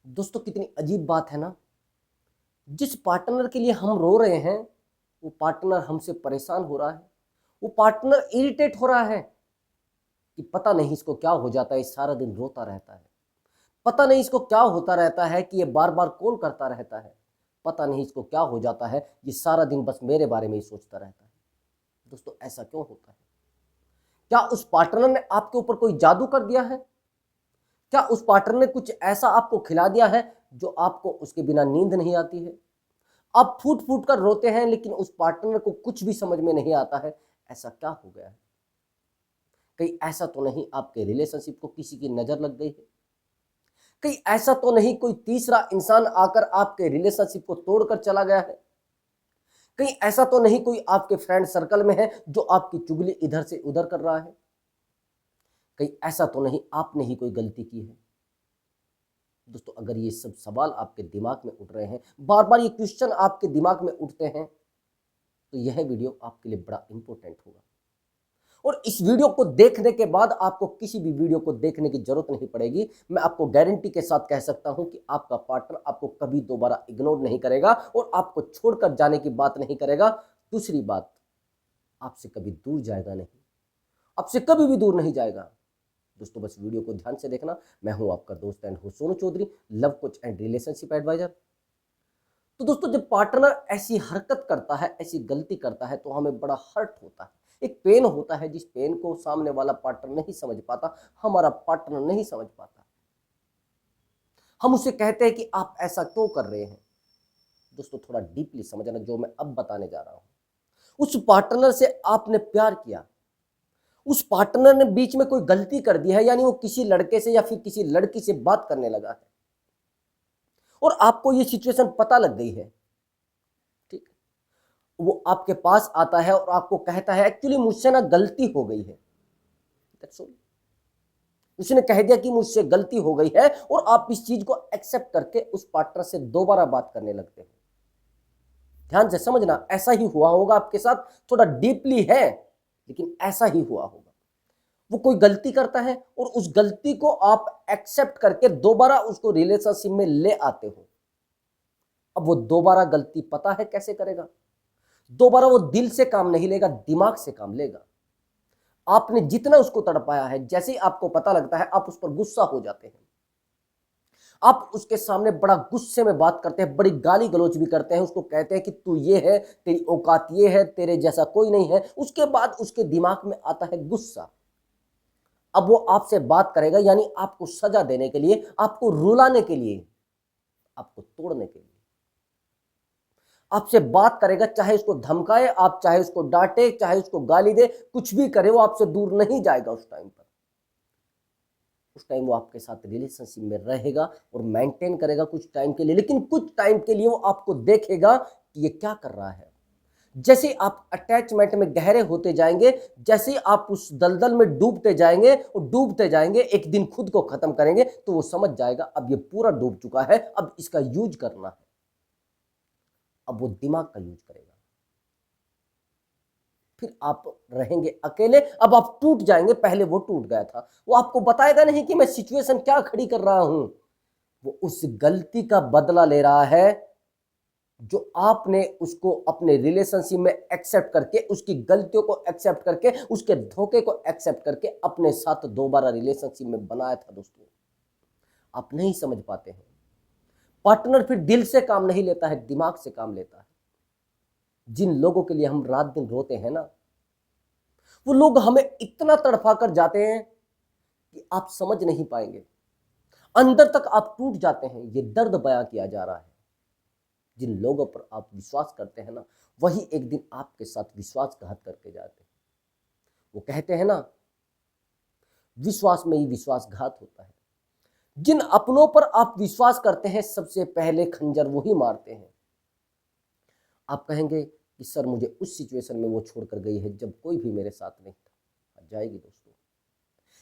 दोस्तों कितनी अजीब बात है ना। जिस पार्टनर के लिए हम रो रहे हैं वो पार्टनर हमसे परेशान हो रहा है, वो पार्टनर इरिटेट हो रहा है कि पता नहीं इसको क्या हो जाता है, इस सारा दिन रोता रहता है। पता नहीं इसको क्या होता रहता है कि ये बार बार कॉल करता रहता है। पता नहीं इसको क्या हो जाता है, ये सारा दिन बस मेरे बारे में ही सोचता रहता है। दोस्तों ऐसा क्यों होता है? क्या उस पार्टनर ने आपके ऊपर कोई जादू कर दिया है? क्या उस पार्टनर ने कुछ ऐसा आपको खिला दिया है जो आपको उसके बिना नींद नहीं आती है? आप फूट फूट कर रोते हैं लेकिन उस पार्टनर को कुछ भी समझ में नहीं आता है, ऐसा क्या हो गया है? कहीं ऐसा तो नहीं आपके रिलेशनशिप को किसी की नजर लग गई है? कहीं ऐसा तो नहीं कोई तीसरा इंसान आकर आपके रिलेशनशिप को तोड़कर चला गया है? कहीं ऐसा तो नहीं कोई आपके फ्रेंड सर्कल में है जो आपकी चुगली इधर से उधर कर रहा है? कहीं ऐसा तो नहीं आपने ही कोई गलती की है? दोस्तों अगर ये सब सवाल आपके दिमाग में उठ रहे हैं, बार बार ये क्वेश्चन आपके दिमाग में उठते हैं, तो यह वीडियो आपके लिए बड़ा इंपॉर्टेंट होगा। और इस वीडियो को देखने के बाद आपको किसी भी वीडियो को देखने की जरूरत नहीं पड़ेगी। मैं आपको गारंटी के साथ कह सकता हूं कि आपका पार्टनर आपको कभी दोबारा इग्नोर नहीं करेगा और आपको छोड़कर जाने की बात नहीं करेगा। दूसरी बात, आपसे कभी दूर जाएगा नहीं, आपसे कभी भी दूर नहीं जाएगा। दोस्तों बस वीडियो को ध्यान से देखना। मैं हूं आपका दोस्त and host Sonu Chaudhary, love coach and relationship adviser. तो दोस्तों जब पार्टनर ऐसी हरकत करता है, ऐसी गलती करता है, तो हमें बड़ा हर्ट होता है, एक पेन होता है, जिस पेन को सामने वाला पार्टनर नहीं समझ पाता, हमारा पार्टनर नहीं समझ पाता। हम उसे कहते हैं कि आप ऐसा क्यों कर रहे हैं। दोस्तों थोड़ा डीपली समझना जो मैं अब बताने जा रहा हूं। उस पार्टनर से आपने प्यार किया, उस पार्टनर ने बीच में कोई गलती कर दी है, यानी वो किसी लड़के से या फिर किसी लड़की से बात करने लगा है और आपको ये सिचुएशन पता लग गई है। ठीक, वो आपके पास आता है और आपको कहता है एक्चुअली मुझसे ना गलती हो गई है। उसने कह दिया कि मुझसे गलती हो गई है और आप इस चीज को एक्सेप्ट करके उस पार्टनर से दोबारा बात करने लगते हैं। ध्यान से समझना, ऐसा ही हुआ होगा आपके साथ, थोड़ा डीपली है लेकिन ऐसा ही हुआ होगा। वो कोई गलती करता है और उस गलती को आप एक्सेप्ट करके दोबारा उसको रिलेशनशिप में ले आते हो। अब वो दोबारा गलती पता है कैसे करेगा? दोबारा वो दिल से काम नहीं लेगा, दिमाग से काम लेगा। आपने जितना उसको तड़पाया है, जैसे ही आपको पता लगता है आप उस पर गुस्सा हो जाते हैं। आप उसके सामने बड़ा गुस्से में बात करते हैं, बड़ी गाली गलौज भी करते हैं, उसको कहते हैं कि तू ये है, तेरी औकात ये है, तेरे जैसा कोई नहीं है। उसके बाद उसके दिमाग में आता है गुस्सा। अब वो आपसे बात करेगा, यानी आपको सजा देने के लिए, आपको रुलाने के लिए, आपको तोड़ने के लिए आपसे बात करेगा। चाहे उसको धमकाए आप, चाहे उसको डांटे, चाहे उसको गाली दे, कुछ भी करे, वो आपसे दूर नहीं जाएगा। उस टाइम पर, उस टाइम वो आपके साथ रिलेशनशिप में रहेगा और मेंटेन करेगा कुछ टाइम के लिए, लेकिन कुछ टाइम के लिए वो आपको देखेगा कि ये क्या कर रहा है। जैसे आप अटैचमेंट में गहरे होते जाएंगे, जैसे आप उस दलदल में डूबते जाएंगे और डूबते जाएंगे, एक दिन खुद को खत्म करेंगे तो वो समझ जाएगा अब ये पूरा डूब चुका है, अब इसका यूज करना है। अब वो दिमाग का यूज करेगा। फिर आप रहेंगे अकेले, अब आप टूट जाएंगे। पहले वो टूट गया था, वो आपको बताएगा नहीं कि मैं सिचुएशन क्या खड़ी कर रहा हूं। वो उस गलती का बदला ले रहा है जो आपने उसको अपने रिलेशनशिप में एक्सेप्ट करके, उसकी गलतियों को एक्सेप्ट करके, उसके धोखे को एक्सेप्ट करके अपने साथ दोबारा रिलेशनशिप में बनाया था। दोस्तों आप नहीं समझ पाते हैं। पार्टनर फिर दिल से काम नहीं लेता है, दिमाग से काम लेता है। जिन लोगों के लिए हम रात दिन रोते हैं ना, वो लोग हमें इतना तड़पा कर जाते हैं कि आप समझ नहीं पाएंगे। अंदर तक आप टूट जाते हैं। ये दर्द बयां किया जा रहा है। जिन लोगों पर आप विश्वास करते हैं ना, वही एक दिन आपके साथ विश्वासघात करके जाते हैं। वो कहते हैं ना, विश्वास में ही विश्वासघात होता है। जिन अपनों पर आप विश्वास करते हैं, सबसे पहले खंजर वही मारते हैं। आप कहेंगे कि सर मुझे उस सिचुएशन में वो छोड़कर गई है जब कोई भी मेरे साथ नहीं था। जाएगी दोस्तों।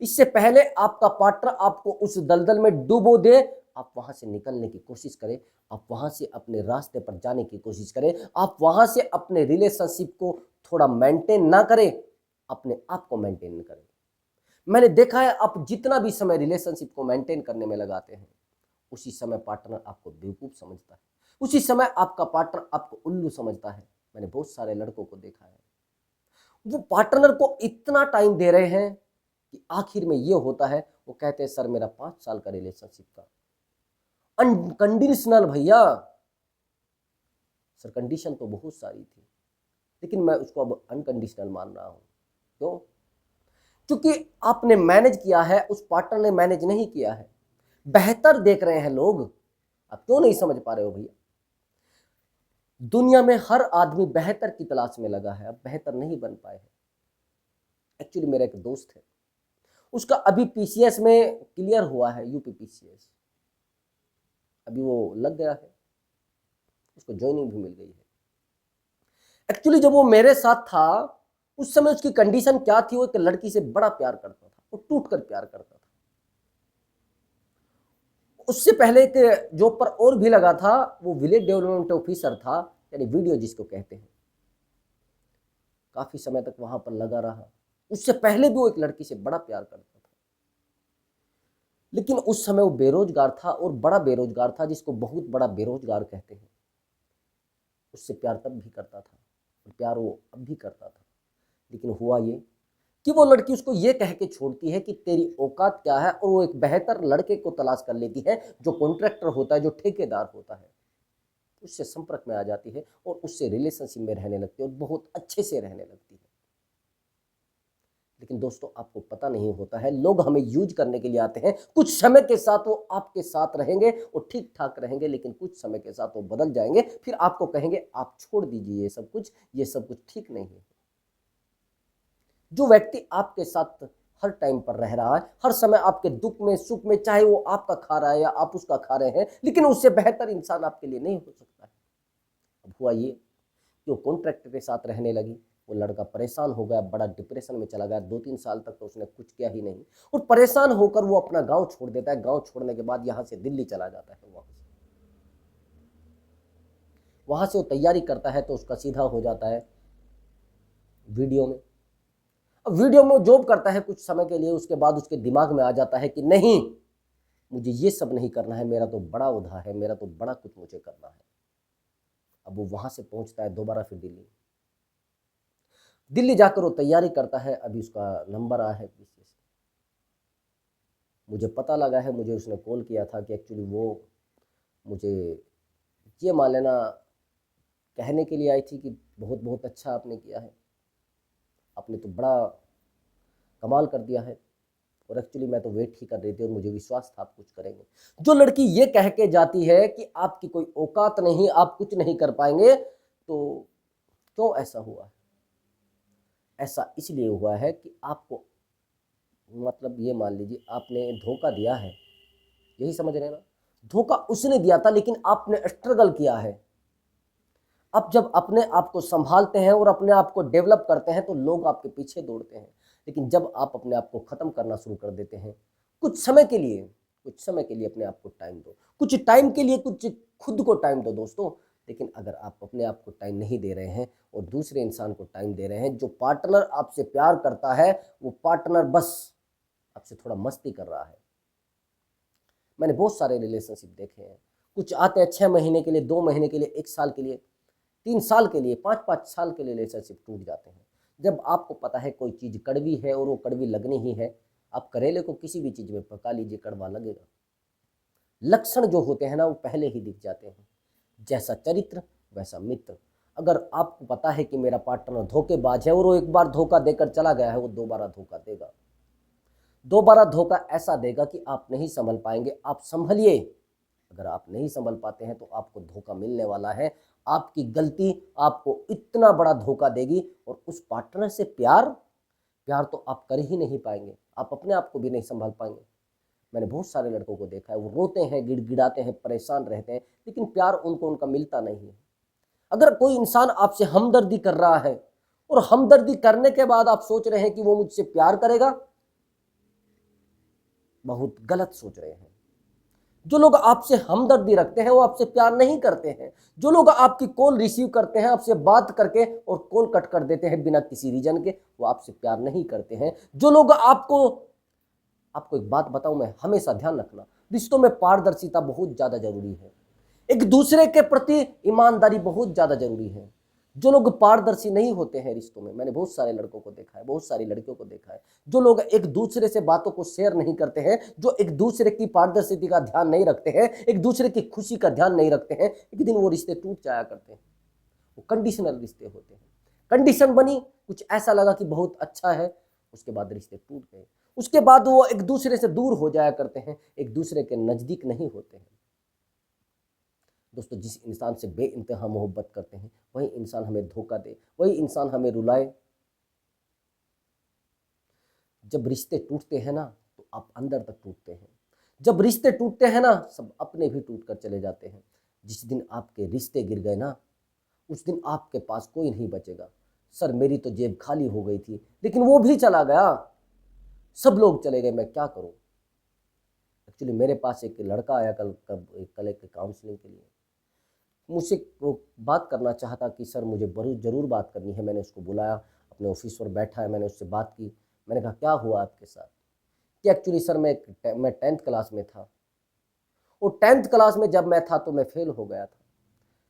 इससे पहले आपका पार्टनर आपको उस दलदल में डुबो दे, आप वहां से निकलने की कोशिश करें, आप वहां से अपने रास्ते पर जाने की कोशिश करें, आप वहां से अपने रिलेशनशिप को थोड़ा मेंटेन ना करें, अपने आप को मेंटेन करें। मैंने देखा है, आप जितना भी समय रिलेशनशिप को मेंटेन करने में लगाते हैं, उसी समय पार्टनर आपको बेवकूफ़ समझता है, उसी समय आपका पार्टनर आपको उल्लू समझता है। मैंने बहुत सारे लड़कों को देखा है, वो पार्टनर को इतना टाइम दे रहे हैं कि आखिर में ये होता है, वो कहते हैं सर मेरा 5 साल का रिलेशनशिप का अनकंडीशनल। भैया सर कंडीशन तो बहुत सारी थी, लेकिन मैं उसको अब अनकंडीशनल मान रहा हूं। क्यों? क्योंकि आपने मैनेज किया है, उस पार्टनर ने मैनेज नहीं किया है। बेहतर देख रहे हैं लोग, आप क्यों नहीं समझ पा रहे हो भैया? दुनिया में हर आदमी बेहतर की तलाश में लगा है, अब बेहतर नहीं बन पाए हैं। एक्चुअली मेरा एक दोस्त है, उसका अभी पीसीएस में क्लियर हुआ है, यूपी पीसीएस, अभी वो लग गया है, उसको ज्वाइनिंग भी मिल गई है। एक्चुअली जब वो मेरे साथ था उस समय उसकी कंडीशन क्या थी, वो एक लड़की से बड़ा प्यार करता था, वो टूट कर प्यार करता था। उससे पहले एक जॉब पर और भी लगा था, वो विलेज डेवलपमेंट ऑफिसर था, यानी वीडियो जिसको कहते हैं। काफी समय तक वहां पर लगा रहा। उससे पहले भी वो एक लड़की से बड़ा प्यार करता था, लेकिन उस समय वो बेरोजगार था, और बड़ा बेरोजगार था, जिसको बहुत बड़ा बेरोजगार कहते हैं। उससे प्यार तब भी करता था और प्यार वो अब भी करता था, लेकिन हुआ ये कि वो लड़की उसको ये कह के छोड़ती है कि तेरी औकात क्या है, और वो एक बेहतर लड़के को तलाश कर लेती है जो कॉन्ट्रैक्टर होता है, जो ठेकेदार होता है, उससे संपर्क में आ जाती है और उससे रिलेशनशिप में रहने लगती है और बहुत अच्छे से रहने लगती है। लेकिन दोस्तों आपको पता नहीं होता है, लोग हमें यूज करने के लिए आते हैं। कुछ समय के साथ वो आपके साथ रहेंगे और ठीक ठाक रहेंगे, लेकिन कुछ समय के साथ वो बदल जाएंगे, फिर आपको कहेंगे आप छोड़ दीजिए ये सब कुछ ठीक नहीं है। जो व्यक्ति आपके साथ हर टाइम पर रह रहा है, हर समय आपके दुख में सुख में, चाहे वो आपका खा रहा है या आप उसका खा रहे हैं, लेकिन उससे बेहतर इंसान आपके लिए नहीं हो सकता है। अब हुआ ये कि वो कॉन्ट्रैक्टर के साथ रहने लगी, वो लड़का परेशान हो गया, बड़ा डिप्रेशन में चला गया। 2-3 साल तक तो उसने कुछ किया ही नहीं, और परेशान होकर वो अपना गांव छोड़ देता है। गांव छोड़ने के बाद यहाँ से दिल्ली चला जाता है। वहाँ से वो तैयारी करता है तो उसका सीधा हो जाता है वीडियो में। अब वीडियो में जॉब करता है कुछ समय के लिए, उसके बाद उसके दिमाग में आ जाता है कि नहीं, मुझे ये सब नहीं करना है, मेरा तो बड़ा उधा है, मेरा तो बड़ा कुछ मुझे करना है। अब वो वहाँ से पहुँचता है दोबारा फिर दिल्ली जाकर वो तैयारी करता है। अभी उसका नंबर आया है पीसीएस, मुझे पता लगा है, मुझे उसने कॉल किया था कि एक्चुअली वो मुझे ये मान लेना कहने के लिए आई थी कि बहुत बहुत अच्छा आपने किया है, आपने तो बड़ा कमाल कर दिया है, और एक्चुअली मैं तो वेट ही कर रही थी और मुझे विश्वास था आप कुछ करेंगे। जो लड़की ये कह के जाती है कि आपकी कोई औकात नहीं, आप कुछ नहीं कर पाएंगे, तो क्यों ऐसा हुआ? ऐसा इसलिए हुआ है कि आपको, मतलब ये मान लीजिए आपने धोखा दिया है, यही समझ रहे हैं ना? धोखा उसने दिया था, लेकिन आपने स्ट्रगल किया है। अब जब अपने आप को संभालते हैं और अपने आप को डेवलप करते हैं तो लोग आपके पीछे दौड़ते हैं, लेकिन जब आप अपने आप को ख़त्म करना शुरू कर देते हैं, कुछ समय के लिए अपने आप को टाइम दो, कुछ टाइम के लिए कुछ खुद को टाइम दो दोस्तों। लेकिन अगर आप अपने आप को टाइम नहीं दे रहे हैं और दूसरे इंसान को टाइम दे रहे हैं, जो पार्टनर आपसे प्यार करता है वो पार्टनर बस आपसे थोड़ा मस्ती कर रहा है। मैंने बहुत सारे रिलेशनशिप देखे हैं, कुछ आते हैं 6 महीने के लिए, 2 महीने के लिए, 1 साल के लिए, 3 साल के लिए, 5-5 साल के लिए रिलेशनशिप टूट जाते हैं। जब आपको पता है कोई चीज़ कड़वी है और वो कड़वी लगनी ही है, आप करेले को किसी भी चीज़ में पका लीजिए, कड़वा लगेगा। लक्षण जो होते हैं ना वो पहले ही दिख जाते हैं, जैसा चरित्र वैसा मित्र। अगर आपको पता है कि मेरा पार्टनर धोखेबाज है और वो एक बार धोखा देकर चला गया है, वो दोबारा धोखा देगा, दोबारा धोखा ऐसा देगा कि आप नहीं संभल पाएंगे। आप संभलिए, अगर आप नहीं संभल पाते हैं तो आपको धोखा मिलने वाला है। आपकी गलती आपको इतना बड़ा धोखा देगी, और उस पार्टनर से प्यार तो आप कर ही नहीं पाएंगे, आप अपने आप को भी नहीं संभाल पाएंगे। मैंने बहुत सारे लड़कों को देखा है, वो रोते हैं, गिड़गिड़ाते हैं, परेशान रहते हैं, लेकिन प्यार उनका मिलता नहीं है। अगर कोई इंसान आपसे हमदर्दी कर रहा है और हमदर्दी करने के बाद आप सोच रहे हैं कि वो मुझसे प्यार करेगा, बहुत गलत सोच रहे हैं। जो लोग आपसे हमदर्दी रखते हैं वो आपसे प्यार नहीं करते हैं। जो लोग आपकी कॉल रिसीव करते हैं आपसे बात करके और कॉल कट कर देते हैं बिना किसी रीजन के, वो आपसे प्यार नहीं करते हैं। जो लोग आपको एक बात बताऊं, मैं हमेशा ध्यान रखना, रिश्तों में पारदर्शिता बहुत ज़्यादा जरूरी है। एक दूसरे के प्रति ईमानदारी बहुत ज़्यादा जरूरी है। जो लोग पारदर्शी नहीं होते हैं रिश्तों में, मैंने बहुत सारे लड़कों को देखा है, बहुत सारी लड़कियों को देखा है, जो लोग एक दूसरे से बातों को शेयर नहीं करते हैं, जो एक दूसरे की पारदर्शिता का ध्यान नहीं रखते हैं, एक दूसरे की खुशी का ध्यान नहीं रखते हैं, एक दिन वो रिश्ते टूट जाया करते हैं। वो कंडीशनल रिश्ते होते हैं। कंडीशन बनी, कुछ ऐसा लगा कि बहुत अच्छा है, उसके बाद रिश्ते टूट गए। उसके बाद वो एक दूसरे से दूर हो जाया करते हैं, एक दूसरे के नजदीक नहीं होते हैं। दोस्तों, जिस इंसान से बेइंतहा मोहब्बत करते हैं, वही इंसान हमें धोखा दे, वही इंसान हमें रुलाए। जब रिश्ते टूटते हैं ना, तो आप अंदर तक टूटते हैं। जब रिश्ते टूटते हैं ना, सब अपने भी टूट कर चले जाते हैं। जिस दिन आपके रिश्ते गिर गए ना, उस दिन आपके पास कोई नहीं बचेगा। सर, मेरी तो जेब खाली हो गई थी, लेकिन वो भी चला गया, सब लोग चले गए, मैं क्या करूं। एक्चुअली मेरे पास एक लड़का आया कल एक काउंसलिंग के लिए, मुझसे वो बात करना चाहता कि सर मुझे ज़रूर बात करनी है। मैंने उसको बुलाया, अपने ऑफिस पर बैठा है, मैंने उससे बात की। मैंने कहा क्या हुआ आपके साथ? कि एक्चुअली सर मैं 10th क्लास में था, और 10th क्लास में जब मैं था तो मैं फेल हो गया था।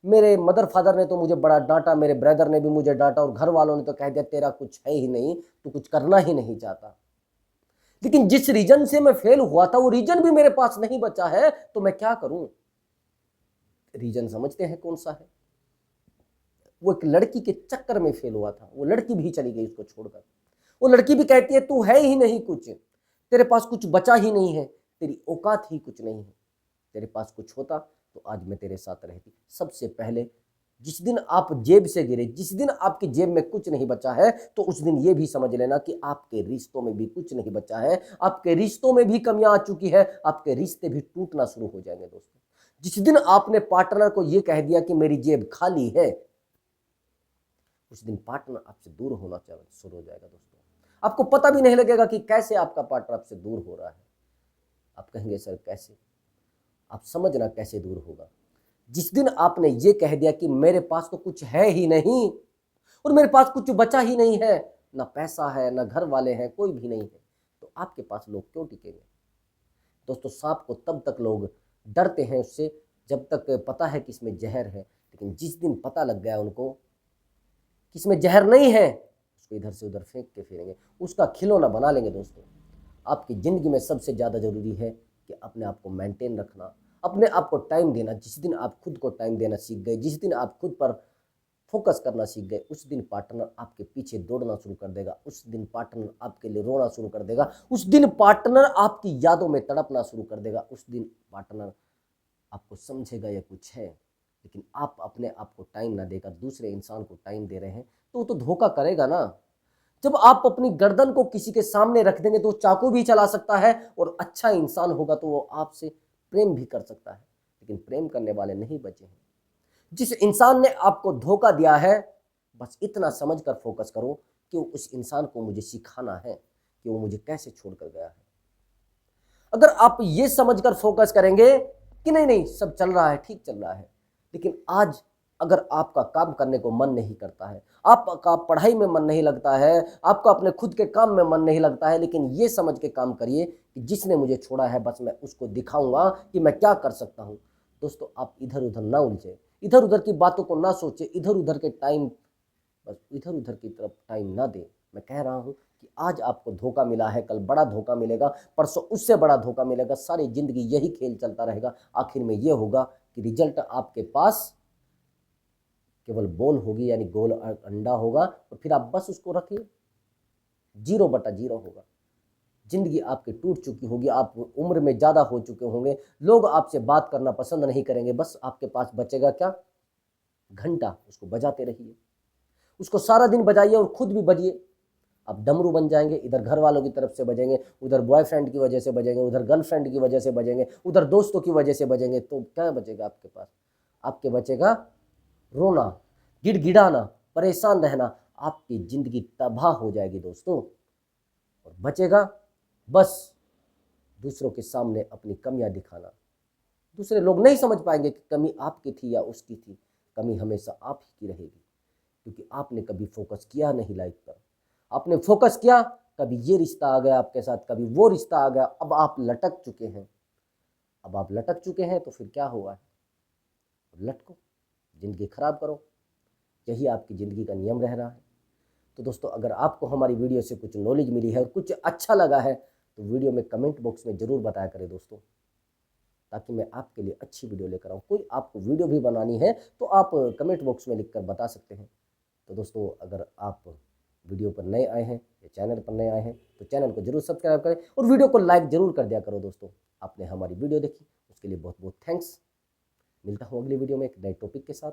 मेरे मदर फादर ने तो मुझे बड़ा डांटा, मेरे ब्रदर ने भी मुझे डांटा, और घर वालों ने तो कह दिया तेरा कुछ है ही नहीं, तू कुछ करना ही नहीं चाहता। लेकिन जिस रीजन से मैं फेल हुआ था, वो रीजन भी मेरे पास नहीं बचा है, तो मैं क्या करूं। रीजन समझते हैं कौन सा है? वो एक लड़की के चक्कर में फेल हुआ था। वो लड़की भी चली गई उसको छोड़कर। वो लड़की भी कहती है तू है ही नहीं कुछ, तेरे पास कुछ बचा ही नहीं है, तेरी औकात ही कुछ नहीं है, तेरे पास कुछ होता तो आज मैं तेरे साथ रहती। सबसे पहले जिस दिन आप जेब से गिरे, जिस दिन आपकी जेब में कुछ नहीं बचा है, तो उस दिन ये भी समझ लेना कि आपके रिश्तों में भी कुछ नहीं बचा है, आपके रिश्तों में भी कमियां आ चुकी है, आपके रिश्ते भी टूटना शुरू हो जाएंगे। दोस्तों, जिस दिन आपने पार्टनर को यह कह दिया कि मेरी जेब खाली है, उस दिन पार्टनर आपसे दूर होना शुरू हो जाएगा। दोस्तों, आपको पता भी नहीं लगेगा कि कैसे आपका पार्टनर आपसे दूर हो रहा है। आप कहेंगे सर कैसे? आप समझना कैसे दूर होगा। जिस दिन आपने ये कह दिया कि मेरे पास तो कुछ है ही नहीं, और मेरे पास कुछ बचा ही नहीं है, ना पैसा है, ना घर वाले हैं, कोई भी नहीं है, तो आपके पास लोग क्यों टिकेंगे? दोस्तों, सांप को तब तक लोग डरते हैं उससे जब तक पता है कि इसमें जहर है, लेकिन जिस दिन पता लग गया उनको कि इसमें जहर नहीं है, उसको इधर से उधर फेंक के फिरेंगे, उसका खिलौना बना लेंगे। दोस्तों, आपकी ज़िंदगी में सबसे ज़्यादा ज़रूरी है कि अपने आप को मेंटेन रखना, अपने आप को टाइम देना। जिस दिन आप खुद को टाइम देना सीख गए, जिस दिन आप खुद पर फोकस करना सीख गए, उस दिन पार्टनर आपके पीछे दौड़ना शुरू कर देगा, उस दिन पार्टनर आपके लिए रोना शुरू कर देगा, उस दिन पार्टनर आपकी यादों में तड़पना शुरू कर देगा, उस दिन पार्टनर आपको समझेगा ये कुछ है। लेकिन आप अपने आप को टाइम ना देकर दूसरे इंसान को टाइम दे रहे हैं, तो वो तो धोखा करेगा ना। जब आप अपनी गर्दन को किसी के सामने रख देंगे तो चाकू भी चला सकता है, और अच्छा इंसान होगा तो वो आपसे प्रेम भी कर सकता है, लेकिन प्रेम करने वाले नहीं बचे हैं। जिस इंसान ने आपको धोखा दिया है, बस इतना समझकर फोकस करो कि उस इंसान को मुझे सिखाना है कि वो मुझे कैसे छोड़कर गया है। अगर आप ये समझकर फोकस करेंगे कि नहीं नहीं सब चल रहा है, ठीक चल रहा है, लेकिन आज अगर आपका काम करने को मन नहीं करता है, आपका पढ़ाई में मन नहीं लगता है, आपका अपने खुद के काम में मन नहीं लगता है, लेकिन ये समझ के काम करिए कि जिसने मुझे छोड़ा है बस मैं उसको दिखाऊंगा कि मैं क्या कर सकता हूँ। दोस्तों, आप इधर उधर ना उलझे, इधर उधर की बातों को ना सोचे, इधर उधर के टाइम, बस इधर उधर की तरफ टाइम ना दे। मैं कह रहा हूँ कि आज आपको धोखा मिला है, कल बड़ा धोखा मिलेगा, परसों उससे बड़ा धोखा मिलेगा, सारी जिंदगी यही खेल चलता रहेगा। आखिर में ये होगा कि रिजल्ट आपके पास केवल बॉल होगी, यानी गोल अंडा होगा, और फिर आप बस उसको रखिए, 0/0 होगा। जिंदगी आपकी टूट चुकी होगी, आप उम्र में ज़्यादा हो चुके होंगे, लोग आपसे बात करना पसंद नहीं करेंगे, बस आपके पास बचेगा क्या? घंटा। उसको बजाते रहिए, उसको सारा दिन बजाइए और खुद भी बजिए। आप डमरू बन जाएंगे, इधर घर वालों की तरफ से बजेंगे, उधर बॉयफ्रेंड की वजह से बजेंगे, उधर गर्लफ्रेंड की वजह से बजेंगे, उधर दोस्तों की वजह से बजेंगे, तो क्या बचेगा आपके पास? आपके बचेगा रोना, गिड़गिड़ाना, परेशान रहना। आपकी जिंदगी तबाह हो जाएगी दोस्तों। और बचेगा बस दूसरों के सामने अपनी कमियां दिखाना। दूसरे लोग नहीं समझ पाएंगे कि कमी आपकी थी या उसकी थी, कमी हमेशा आप ही की रहेगी, क्योंकि आपने कभी फोकस किया नहीं लाइफ पर। आपने फोकस किया, कभी ये रिश्ता आ गया आपके साथ, कभी वो रिश्ता आ गया, अब आप लटक चुके हैं। अब आप लटक चुके हैं तो फिर क्या हुआ है, लटको, ज़िंदगी खराब करो, यही आपकी ज़िंदगी का नियम रह रहा है। तो दोस्तों, अगर आपको हमारी वीडियो से कुछ नॉलेज मिली है और कुछ अच्छा लगा है तो वीडियो में कमेंट बॉक्स में ज़रूर बताया करें दोस्तों, ताकि मैं आपके लिए अच्छी वीडियो लेकर आऊँ। कोई आपको वीडियो भी बनानी है तो आप कमेंट बॉक्स में लिखकर बता सकते हैं। तो दोस्तों, अगर आप वीडियो पर नए आए हैं या चैनल पर नए आए हैं तो चैनल को जरूर सब्सक्राइब करें और वीडियो को लाइक जरूर कर दिया करो। दोस्तों, आपने हमारी वीडियो देखी उसके लिए बहुत बहुत थैंक्स। मिलता हूँ अगली वीडियो में एक नए टॉपिक के साथ।